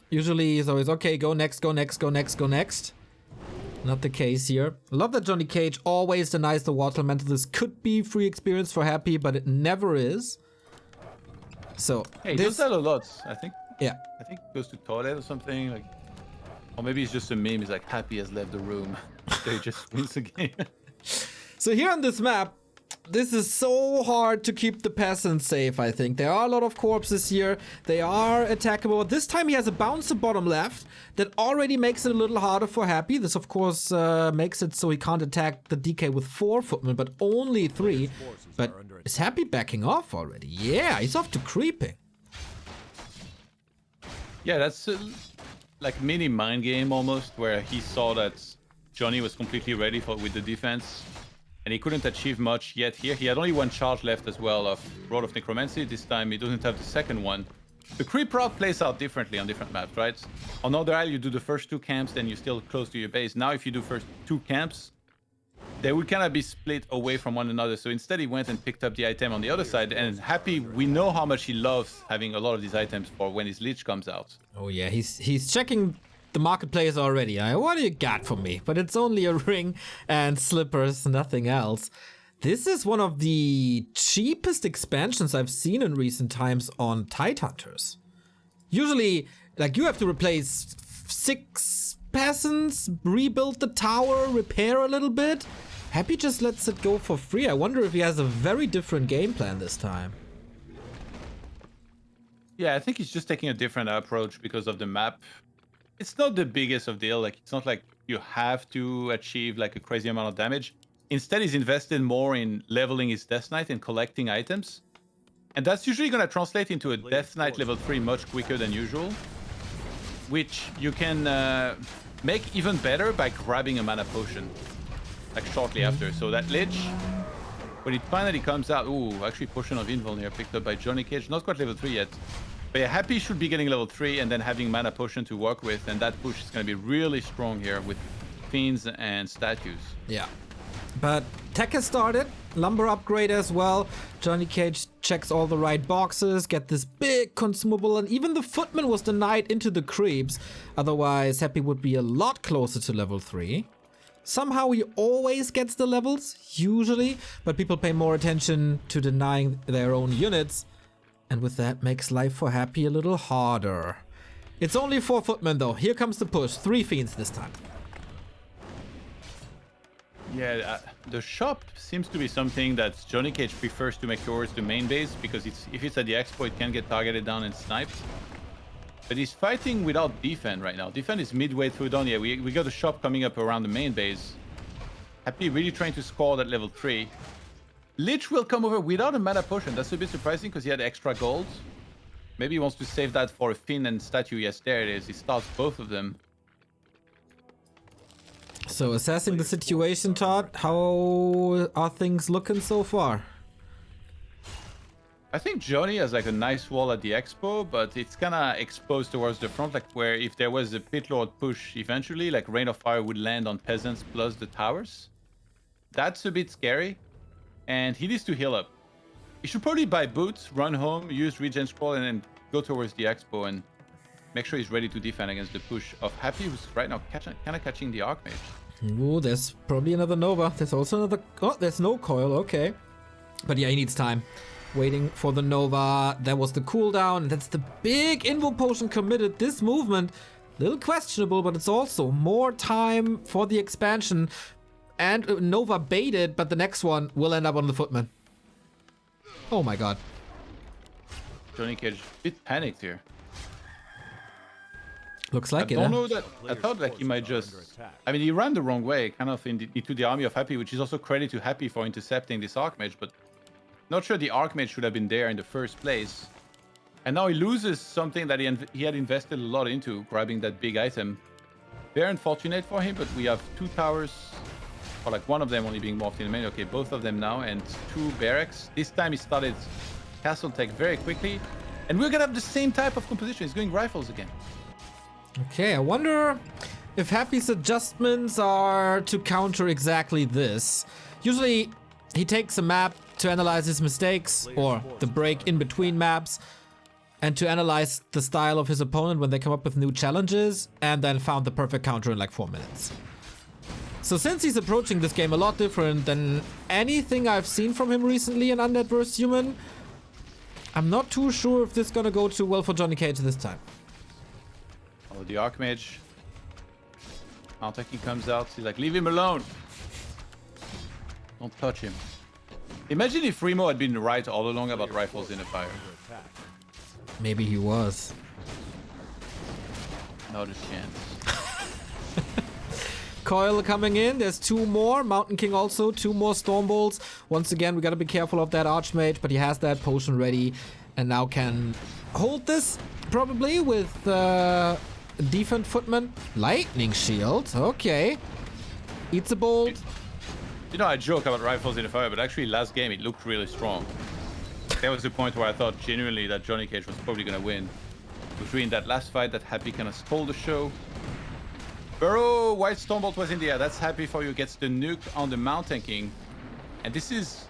Usually he's always, okay, go next, go next, go next, go next. Not the case here. I love that JohnnyCage always denies the water elemental. This could be free experience for Happy, but it never is. So Yeah, he does that a lot, I think. Yeah. I think he goes to toilet or something, like, or maybe it's just a meme. He's like, Happy has left the room. So he just wins the game. So here on this map, this is so hard to keep the peasants safe, I think. There are a lot of corpses here. They are attackable. This time he has a bouncer bottom left that already makes it a little harder for Happy. This, of course, makes it so he can't attack the DK with 4 footmen, but only 3. But is Happy backing off already? Yeah, he's off to creeping. Yeah, that's like mini mind game almost, where he saw that Johnny was completely ready with the defense, and he couldn't achieve much yet here. He had only 1 charge left as well of Road of Necromancy. This time he doesn't have the second one. The creep route plays out differently on different maps, right? On Other Isle, you do the first 2 camps, then you're still close to your base. Now, if you do first 2 camps, they would kind of be split away from one another. So instead, he went and picked up the item on the other side. And Happy, we know how much he loves having a lot of these items for when his Lich comes out. Oh yeah, he's checking the marketplace already. What do you got for me? But it's only a ring and slippers, nothing else. This is one of the cheapest expansions I've seen in recent times on Tidehunters. Usually, like, you have to replace 6 peasants, rebuild the tower, repair a little bit. Happy just lets it go for free. I wonder if he has a very different game plan this time. Yeah, I think he's just taking a different approach because of the map. It's not the biggest of deal. Like, it's not like you have to achieve like a crazy amount of damage. Instead, he's invested more in leveling his Death Knight and collecting items. And that's usually going to translate into a Death Knight level 3 much quicker than usual, which you can make even better by grabbing a mana potion, like shortly after. So that Lich, when it finally comes out, ooh, actually Potion of Invuln here picked up by JohnnyCage, not quite level 3 yet. But yeah, Happy should be getting level 3 and then having mana potion to work with, and that push is going to be really strong here with Fiends and Statues. Yeah. But tech has started, lumber upgrade as well. JohnnyCage checks all the right boxes, get this big consumable, and even the footman was denied into the creeps. Otherwise, Happy would be a lot closer to level 3. Somehow he always gets the levels, usually, but people pay more attention to denying their own units. And with that, makes life for Happy a little harder. It's only 4 footmen though. Here comes the push. 3 fiends this time. Yeah, the shop seems to be something that JohnnyCage prefers to make towards the main base, because if it's at the expo, it can get targeted down and sniped. But he's fighting without defend right now. Defend is midway through done. Yeah, we got a shop coming up around the main base. Happy really trying to score that level 3. Lich will come over without a mana potion. That's a bit surprising because he had extra gold. Maybe he wants to save that for a Fin and Statue. Yes, there it is. He starts both of them. So assessing the situation, Todd, how are things looking so far? I think Johnny has like a nice wall at the expo, but it's kind of exposed towards the front, like where if there was a Pit Lord push eventually, like Rain of Fire would land on Peasants plus the towers. That's a bit scary, and he needs to heal up. He should probably buy boots, run home, use regen scroll, and then go towards the expo and make sure he's ready to defend against the push of Happy, who's right now kind of catching the Archmage. Ooh, there's probably another Nova. There's also another... Oh, there's no coil, okay. But yeah, he needs time. Waiting for the Nova. That was the cooldown. That's the big Invul Potion committed. This movement, little questionable, but it's also more time for the expansion. And Nova baited, but the next one will end up on the Footman. Oh my god. JohnnyCage a bit panicked here. Looks like it. I don't know that. I thought like he might just. I mean, he ran the wrong way, kind of into the army of Happy, which is also credit to Happy for intercepting this Archmage. But not sure the Archmage should have been there in the first place. And now he loses something that he had invested a lot into, grabbing that big item. Very unfortunate for him, but we have 2 towers, or like one of them only being morphed in the main. Okay, both of them now, and 2 barracks. This time he started castle tech very quickly, and we're gonna have the same type of composition. He's going rifles again. Okay, I wonder if Happy's adjustments are to counter exactly this. Usually, he takes a map to analyze his mistakes or the break in between maps and to analyze the style of his opponent when they come up with new challenges, and then found the perfect counter in like 4 minutes. So since he's approaching this game a lot different than anything I've seen from him recently in Undead vs Human, I'm not too sure if this is gonna go too well for JohnnyCage this time. Oh, the Archmage. Malteki comes out. He's like, leave him alone. Don't touch him. Imagine if Remo had been right all along about rifles in the fire. Maybe he was. Not a chance. Coil coming in. There's 2 more. Mountain King also. 2 more Stormbolts. Once again, we gotta be careful of that Archmage, but he has that potion ready and now can hold this probably with Defend Footman. Lightning Shield. Okay. Eats a bolt. You know, I joke about rifles in the fire, but actually last game it looked really strong. There was the point where I thought genuinely that JohnnyCage was probably gonna win. Between that last fight that Happy kind of stole the show. Burrow, White Stormbolt was in the air. That's Happy for you. Gets the nuke on the Mountain King. And this is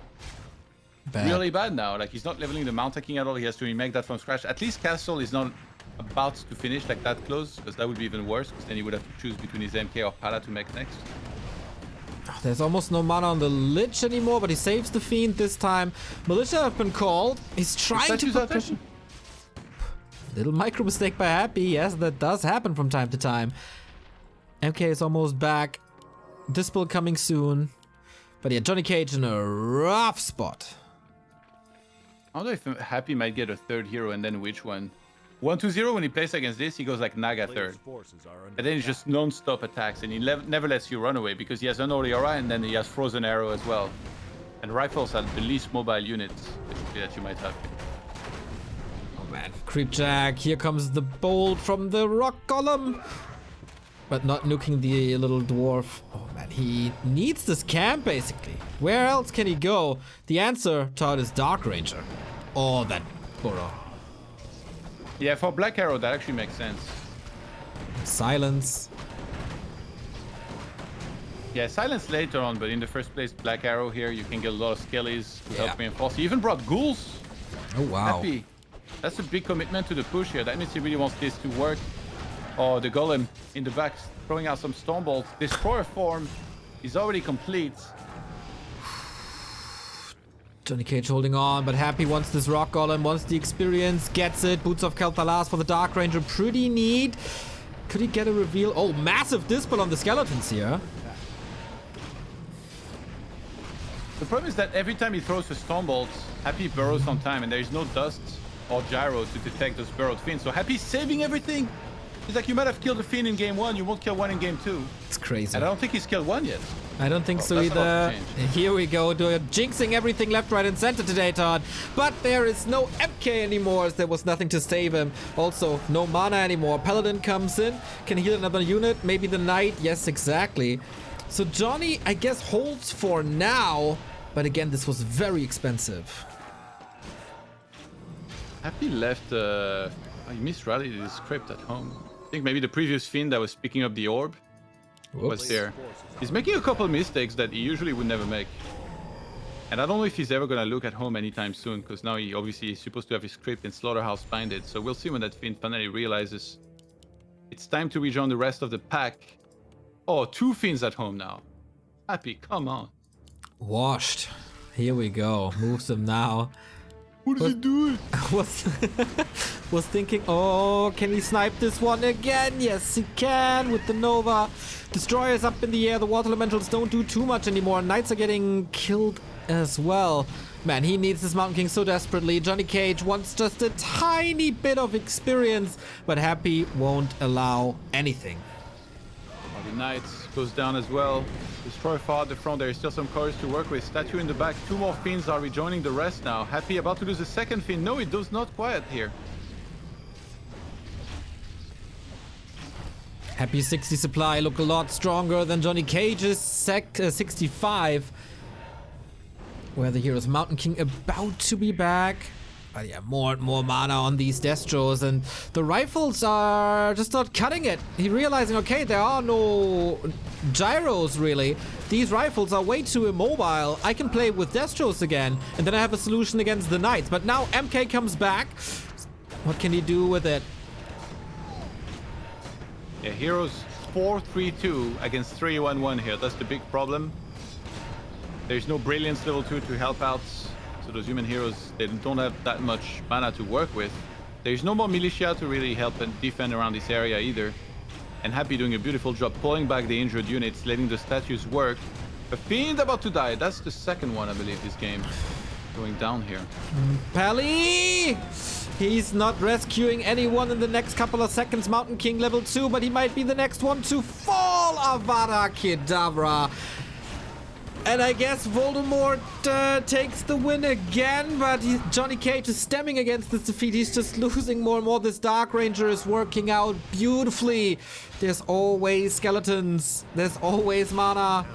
really bad now. Like, he's not leveling the Mountain King at all. He has to remake that from scratch. At least Castle is not about to finish like that close, because that would be even worse, because then he would have to choose between his MK or Pala to make next. There's almost no mana on the Lich anymore, but he saves the Fiend this time. Militia have been called. He's trying to put pressure. Little micro mistake by Happy. Yes, that does happen from time to time. MK is almost back. Dispel coming soon. But yeah, JohnnyCage in a rough spot. I don't know if Happy might get a third hero and then which one. 1-2-0 when he plays against this, he goes like Naga third. And then he's just non-stop attacks and he never lets you run away because he has an Oriora and then he has Frozen Arrow as well. And rifles are the least mobile units that you might have. Oh man, Creepjack, here comes the bolt from the rock golem. But not nuking the little dwarf. Oh man, he needs this camp basically. Where else can he go? The answer, Todd, is Dark Ranger. Oh, that burrow. Yeah, for Black Arrow, that actually makes sense. Silence. Yeah, Silence later on, but in the first place, Black Arrow here, you can get a lot of skellies to help reinforce. He even brought ghouls. Oh, wow. Happy. That's a big commitment to the push here. That means he really wants this to work. Oh, the golem in the back throwing out some Stormbolts. Destroyer form is already complete. JohnnyCage holding on, but Happy wants this rock golem, wants the experience, gets it. Boots of Kel'Thalas for the Dark Ranger, pretty neat. Could he get a reveal? Oh, massive dispel on the skeletons here. The problem is that every time he throws the Stormbolts, Happy burrows on time, and there is no dust or gyro to detect those burrowed fiends. So Happy's saving everything. He's like, you might have killed a fiend in game 1, you won't kill one in game 2. It's crazy. And I don't think he's killed one yet. I don't think so either. Here we go, jinxing everything left, right, and center today, Todd. But there is no MK anymore, as there was nothing to save him. Also, no mana anymore. Paladin comes in, can heal another unit, maybe the Knight. Yes, exactly. So Johnny, I guess, holds for now. But again, this was very expensive. Happy left, he misrallied his script at home. I think maybe the previous Fiend that was picking up the orb was there. He's making a couple mistakes that he usually would never make. And I don't know if he's ever gonna look at home anytime soon, because now he obviously is supposed to have his script in Slaughterhouse binded. So we'll see when that Fiend finally realizes it's time to rejoin the rest of the pack. Oh, 2 Fiends at home now. Happy, come on. Washed. Here we go. Moves him now. What is he doing? Was thinking, oh, can he snipe this one again? Yes, he can with the Nova. Destroyers up in the air. The Water Elementals don't do too much anymore. Knights are getting killed as well. Man, he needs this Mountain King so desperately. JohnnyCage wants just a tiny bit of experience, but Happy won't allow anything. The Knights goes down as well. Destroy far at the front. There is still some courage to work with. Statue in the back. 2 more Fiends are rejoining the rest now. Happy about to lose a second Fiend. No, it does not quiet here. Happy 60 supply look a lot stronger than JohnnyCage's 65. Where the hero's Mountain King about to be back. But yeah, more and more mana on these Destros, and the rifles are just not cutting it. He realizing, okay, there are no gyros really. these rifles are way too immobile. I can play with Destros again, and then I have a solution against the Knights. But now MK comes back. What can he do with it? Yeah, Heroes 4-3-2 against 3-1-1 here. That's the big problem. There's no Brilliance level 2 to help out. So those human heroes, they don't have that much mana to work with. There's no more militia to really help and defend around this area either. And Happy doing a beautiful job pulling back the injured units, letting the statues work. A Fiend about to die. That's the second one, I believe, this game. Going down here. Pally! He's not rescuing anyone in the next couple of seconds. Mountain King level 2, but he might be the next one to fall. Avada Kedavra. And I guess Voldemort takes the win again, but JohnnyCage is stemming against this defeat. He's just losing more and more. This Dark Ranger is working out beautifully. There's always skeletons. There's always mana.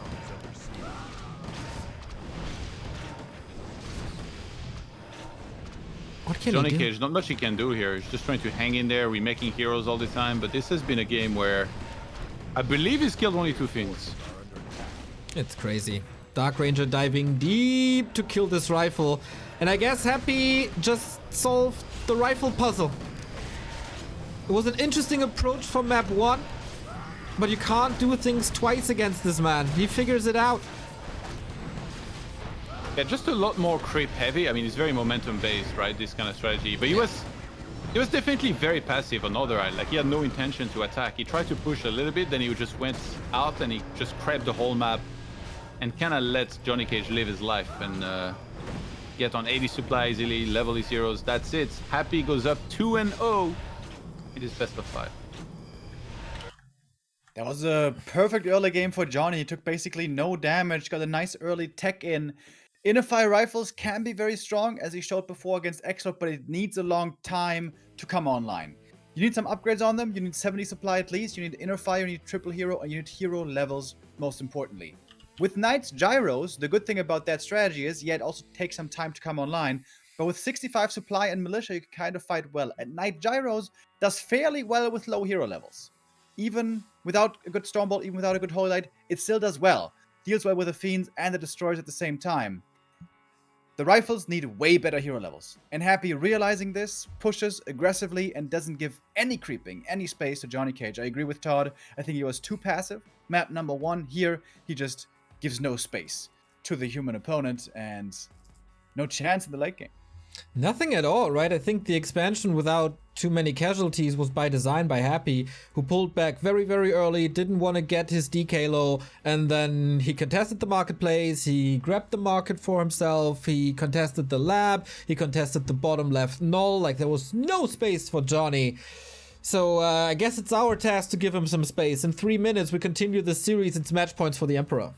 What can he do? JohnnyCage, not much he can do here. He's just trying to hang in there, remaking heroes all the time. But this has been a game where I believe he's killed only 2 Fiends. It's crazy. Dark Ranger diving deep to kill this rifle. And I guess Happy just solved the rifle puzzle. It was an interesting approach for map 1, but you can't do things twice against this man. He figures it out. Yeah, just a lot more creep heavy. I mean, it's very momentum based, right? This kind of strategy. But he was definitely very passive on Other Eye. Like, he had no intention to attack. He tried to push a little bit, then he just went out and he just crept the whole map and kind of let JohnnyCage live his life and get on 80 supply easily, level his heroes. That's it. Happy goes up 2-0 in his best of 5. That was a perfect early game for Johnny. He took basically no damage, got a nice early tech in. Inner-fire rifles can be very strong, as he showed before against Exlot, but it needs a long time to come online. You need some upgrades on them. You need 70 supply at least. You need inner-fire, you need triple hero, and you need hero levels, most importantly. With Knights Gyros, the good thing about that strategy is, yeah, it also takes some time to come online, but with 65 supply and militia, you can kind of fight well. And Knight Gyros does fairly well with low hero levels. Even without a good Stormbolt, even without a good Holy Light, it still does well. Deals well with the Fiends and the Destroyers at the same time. The rifles need way better hero levels. And Happy, realizing this, pushes aggressively and doesn't give any creeping, any space to JohnnyCage. I agree with Todd. I think he was too passive. Map number 1 here, he just gives no space to the human opponent and no chance in the late game. Nothing at all, right? I think the expansion without too many casualties was by design by Happy, who pulled back very, very early, didn't want to get his DK low, and then he contested the marketplace, he grabbed the market for himself, he contested the lab, he contested the bottom left null, like there was no space for Johnny. So I guess it's our task to give him some space. In 3 minutes, we continue the series. It's match points for the Emperor.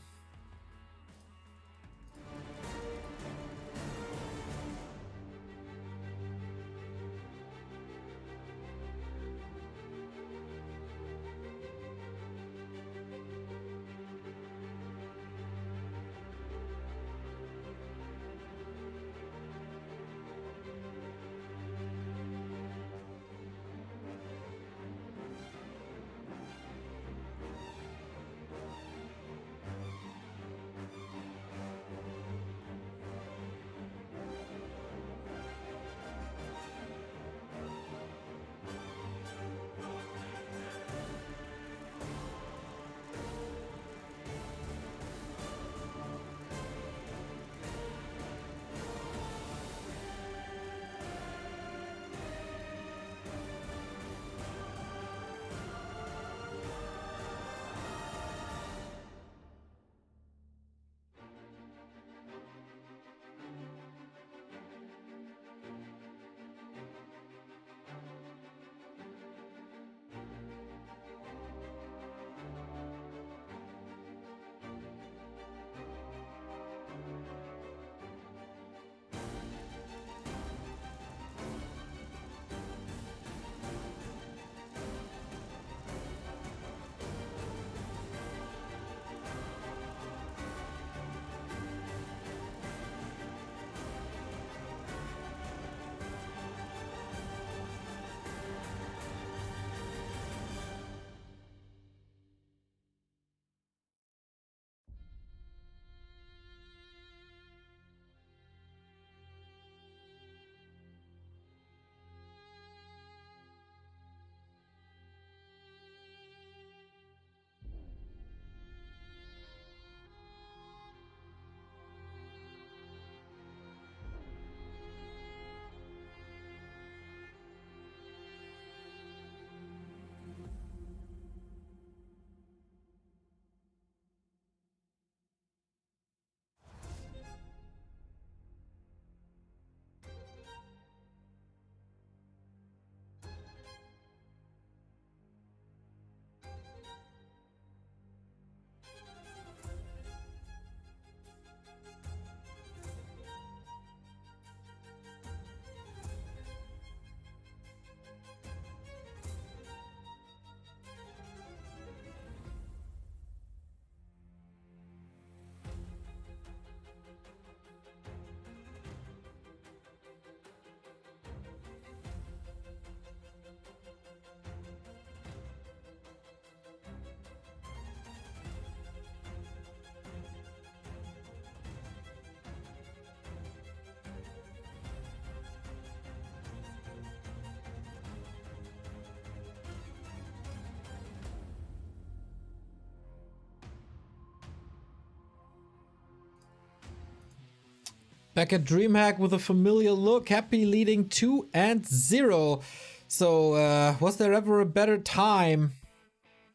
Back at DreamHack with a familiar look, Happy leading 2-0. So, was there ever a better time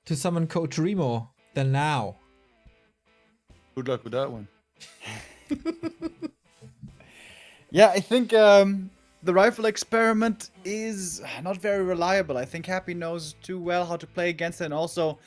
to summon Coach Remo than now? Good luck with that one. Yeah, I think the rifle experiment is not very reliable. I think Happy knows too well how to play against it, and also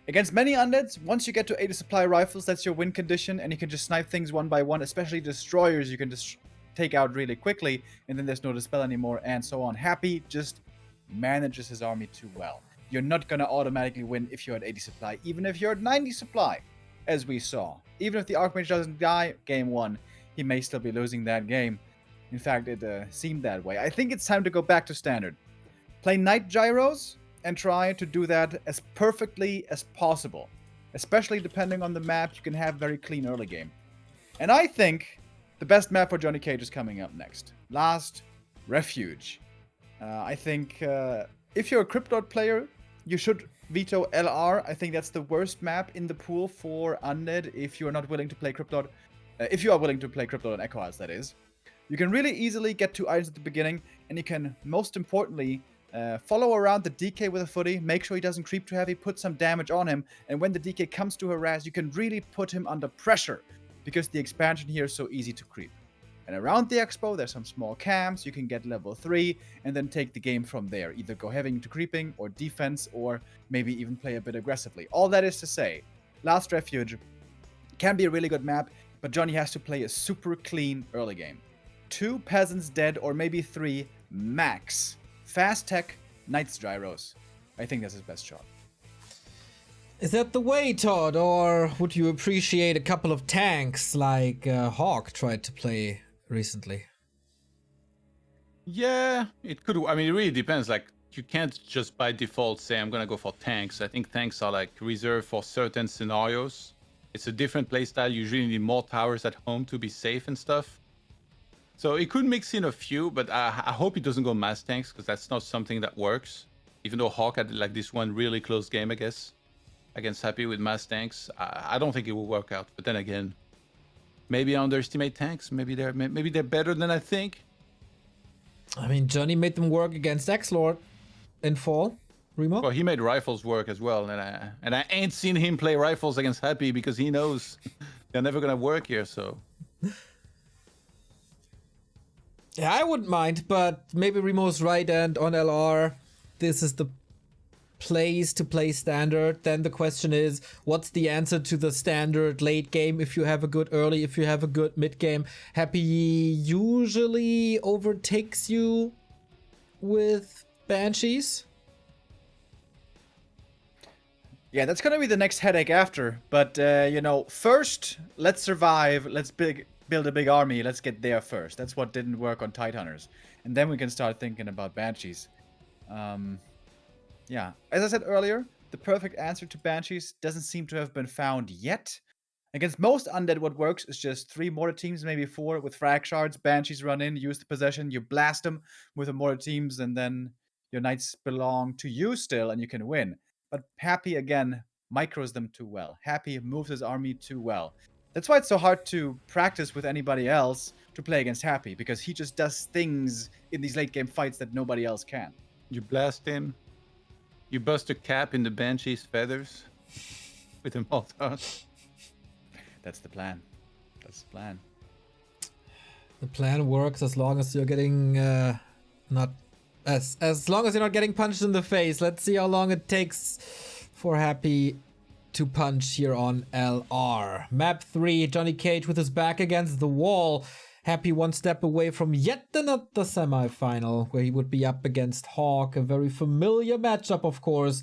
against many undeads, once you get to 80 supply rifles, that's your win condition, and you can just snipe things one by one, especially destroyers you can just take out really quickly, and then there's no dispel anymore, and so on. Happy just manages his army too well. You're not gonna automatically win if you're at 80 supply, even if you're at 90 supply, as we saw. Even if the Archmage doesn't die game 1, he may still be losing that game. In fact, it seemed that way. I think it's time to go back to standard. Play Knight Gyros, and try to do that as perfectly as possible. Especially depending on the map, you can have very clean early game. And I think the best map for JohnnyCage is coming up next. Last Refuge. I think if you're a Cryptod player, you should veto LR. I think that's the worst map in the pool for Undead if you are not willing to play Cryptod. If you are willing to play Cryptod and Echo House, that is. You can really easily get 2 items at the beginning, and you can, most importantly, follow around the DK with a footy, make sure he doesn't creep too heavy, put some damage on him, and when the DK comes to harass, you can really put him under pressure, because the expansion here is so easy to creep. And around the expo, there's some small camps, you can get level 3, and then take the game from there. Either go heavy into creeping, or defense, or maybe even play a bit aggressively. All that is to say, Last Refuge can be a really good map, but Johnny has to play a super clean early game. 2 peasants dead, or maybe 3 max. Fast tech, Knight's Gyros. I think that's his best shot. Is that the way, Todd? Or would you appreciate a couple of tanks like Hawk tried to play recently? Yeah, it could. I mean, it really depends. Like, you can't just by default say, I'm going to go for tanks. I think tanks are like reserved for certain scenarios. It's a different playstyle. You usually need more towers at home to be safe and stuff. So it could mix in a few, but I hope it doesn't go mass tanks, because that's not something that works. Even though Hawk had like this one really close game, I guess, against Happy with mass tanks, I don't think it will work out. But then again, maybe I underestimate tanks. Maybe they're better than I think. I mean, Johnny made them work against X-Lord in fall. Remo? Well, he made rifles work as well, and I ain't seen him play rifles against Happy because he knows they're never gonna work here. So. Yeah, I wouldn't mind, but maybe Remo's right, and on LR, this is the place to play standard. Then the question is, what's the answer to the standard late game if you have a good early, if you have a good mid game? Happy usually overtakes you with Banshees. Yeah, that's gonna be the next headache after. But, you know, first, let's survive. Let's build a big army. Let's get there first. That's what didn't work on Tidehunters. And then we can start thinking about Banshees. Yeah, as I said earlier, the perfect answer to Banshees doesn't seem to have been found yet. Against most undead, what works is just 3 mortar teams, maybe 4, with frag shards. Banshees run in, use the possession, you blast them with the mortar teams, and then your knights belong to you still, and you can win. But Happy, again, micros them too well. Happy moves his army too well. That's why it's so hard to practice with anybody else to play against Happy, because he just does things in these late game fights that nobody else can. You blast him. You bust a cap in the Banshee's feathers with a mortar. That's the plan. That's the plan. The plan works as long as you're getting not as long as you're not getting punched in the face. Let's see how long it takes for Happy to punch here on LR. Map 3, JohnnyCage with his back against the wall. Happy one step away from yet another semi-final, where he would be up against Hawk. A very familiar matchup, of course.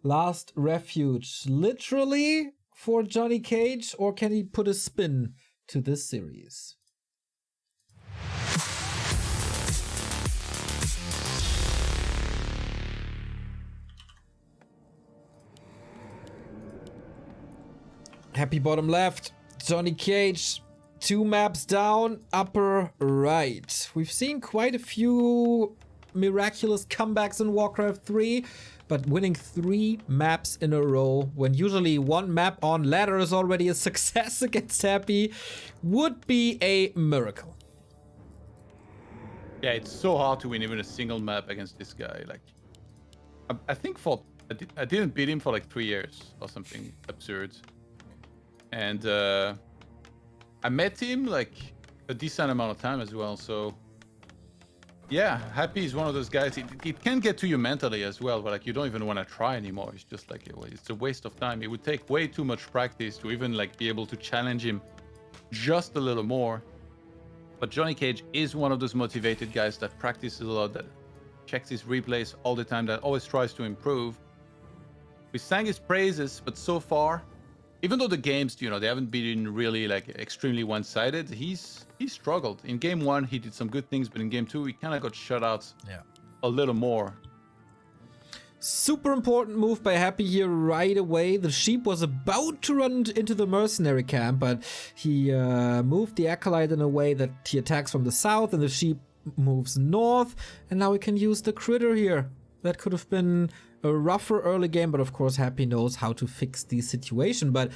Last Refuge. Literally for JohnnyCage, or can he put a spin to this series? Happy bottom left, JohnnyCage 2 maps down, upper right. We've seen quite a few miraculous comebacks in Warcraft 3, but winning 3 maps in a row, when usually 1 map on ladder is already a success against Happy, would be a miracle. Yeah, it's so hard to win even a single map against this guy. Like, I think I didn't beat him for like 3 years or something absurd. And I met him like a decent amount of time as well. So yeah, Happy is one of those guys. It can get to you mentally as well, but like you don't even want to try anymore. It's just like it's a waste of time. It would take way too much practice to even like be able to challenge him just a little more. But JohnnyCage is one of those motivated guys that practices a lot, that checks his replays all the time, that always tries to improve. We sang his praises, but so far, even though the games, you know, they haven't been really like extremely one-sided, he struggled. In game 1, he did some good things, but in game 2, he kind of got shut out a little more. Super important move by Happy here right away. The sheep was about to run into the mercenary camp, but he moved the acolyte in a way that he attacks from the south and the sheep moves north. And now we can use the critter here. That could have been a rougher early game, but of course Happy knows how to fix the situation. But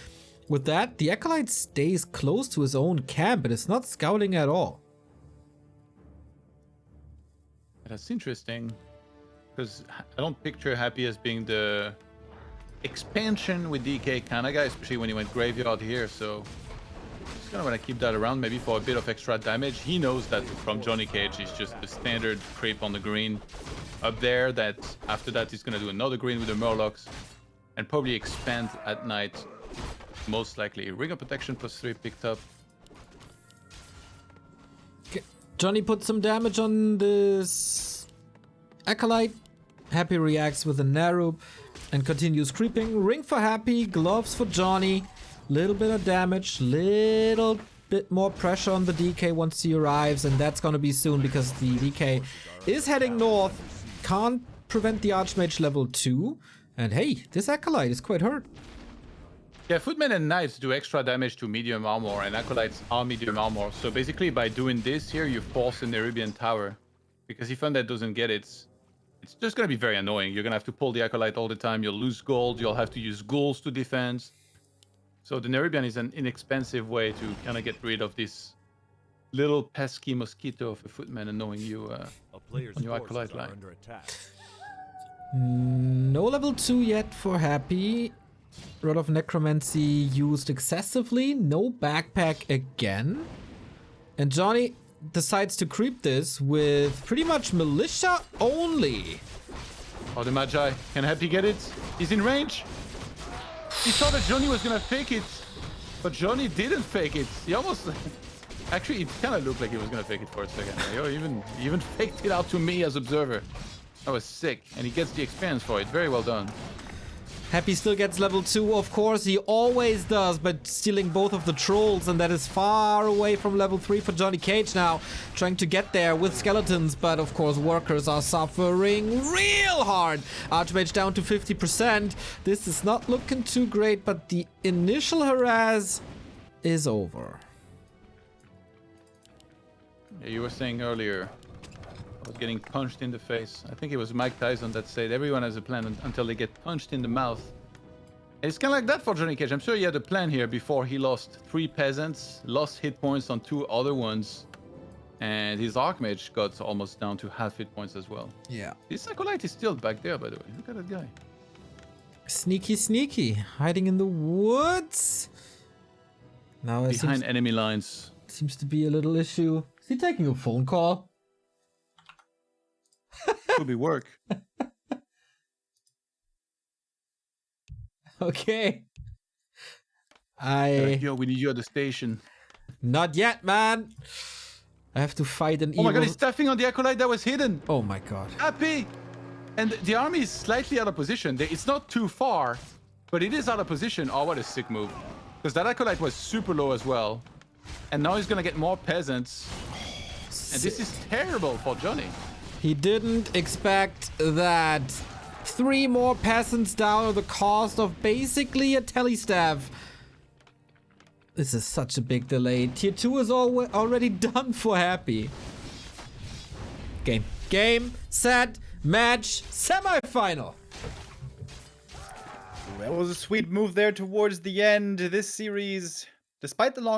with that, the acolyte stays close to his own camp and is not scouting at all. That's interesting. Because I don't picture Happy as being the expansion with DK kind of guy, especially when he went graveyard here. So just gonna want to keep that around, maybe for a bit of extra damage. He knows that from JohnnyCage, it's just the standard creep on the green up there. That after that, he's gonna do another green with the Murlocs and probably expand at night. Most likely, Ring of Protection +3 picked up. Johnny put some damage on this acolyte. Happy reacts with a Narub and continues creeping. Ring for Happy, gloves for Johnny. Little bit of damage, little bit more pressure on the DK once he arrives, and that's gonna be soon because the DK is heading north. Can't prevent the Archmage level 2. And hey, this acolyte is quite hurt. Yeah, Footmen and Knights do extra damage to medium armor, and Acolytes are medium armor. So basically by doing this here, you force an Nerubian tower. Because if Undead doesn't get it, it's just going to be very annoying. You're going to have to pull the Acolyte all the time. You'll lose gold. You'll have to use ghouls to defend. So the Nerubian is an inexpensive way to kind of get rid of this little pesky mosquito of a Footman annoying you on your Acolyte line. No level 2 yet for Happy. Rod of Necromancy used excessively. No backpack again. And Johnny decides to creep this with pretty much militia only. Oh, the Magi. Can Happy get it? He's in range. He thought that Johnny was gonna fake it, but Johnny didn't fake it. He almost... Actually, it kind of looked like he was gonna fake it for a second. He even faked it out to me as observer. That was sick, and he gets the experience for it. Very well done. Happy still gets level 2, of course, he always does, but stealing both of the trolls, and that is far away from level 3 for JohnnyCage now, trying to get there with skeletons, but of course workers are suffering real hard. Archmage down to 50%. This is not looking too great, but the initial harass is over. Yeah, you were saying earlier, I was getting punched in the face. I think it was Mike Tyson that said everyone has a plan until they get punched in the mouth. And it's kind of like that for JohnnyCage. I'm sure he had a plan here before he lost 3 peasants, lost hit points on 2 other ones, and his Archmage got almost down to half hit points as well. Yeah. This Acolyte is still back there, by the way. Look at that guy. Sneaky, sneaky, hiding in the woods. Now it Behind enemy lines. Seems to be a little issue. Is he taking a phone call? Could be work. Okay. Yo, we need you at the station. Not yet, man. I have to fight an evil... Oh my god, he's staffing on the Acolyte that was hidden. Oh my god. Happy! And the army is slightly out of position. It's not too far, but it is out of position. Oh, what a sick move. Because that Acolyte was super low as well. And now he's gonna get more peasants. And this is terrible for Johnny. He didn't expect that 3 more peasants down at the cost of basically a telestaff. This is such a big delay. Tier 2 is already done for Happy. Game, set, match, semi-final. That was a sweet move there towards the end. This series, despite the long